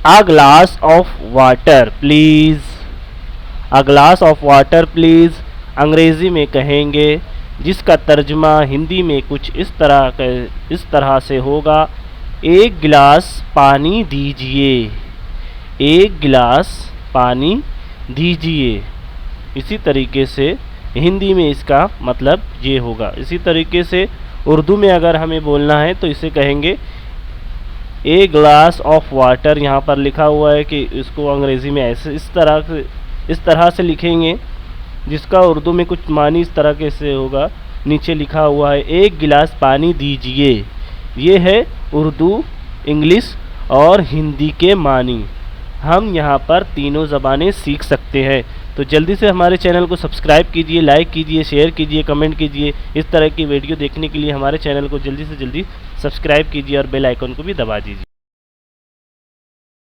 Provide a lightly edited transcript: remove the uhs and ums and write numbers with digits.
A glass of water please, a glass of water please अंग्रेज़ी में कहेंगे, जिसका तर्जुमा हिंदी में कुछ इस तरह से होगा, एक गिलास पानी दीजिए, एक गिलास पानी दीजिए। इसी तरीके से हिंदी में इसका मतलब ये होगा। इसी तरीके से उर्दू में अगर हमें बोलना है तो इसे कहेंगे ए ग्लास ऑफ वाटर। यहाँ पर लिखा हुआ है कि इसको अंग्रेज़ी में ऐसे इस तरह से लिखेंगे, जिसका उर्दू में कुछ मानी इस तरह के से होगा। नीचे लिखा हुआ है एक गिलास पानी दीजिए। ये है उर्दू, इंग्लिश और हिंदी के मानी। हम यहाँ पर तीनों ज़बानें सीख सकते हैं। तो जल्दी से हमारे चैनल को सब्सक्राइब कीजिए, लाइक कीजिए, शेयर कीजिए, कमेंट कीजिए। इस तरह की वीडियो देखने के लिए हमारे चैनल को जल्दी से जल्दी सब्सक्राइब कीजिए और बेल आइकन को भी दबा दीजिए।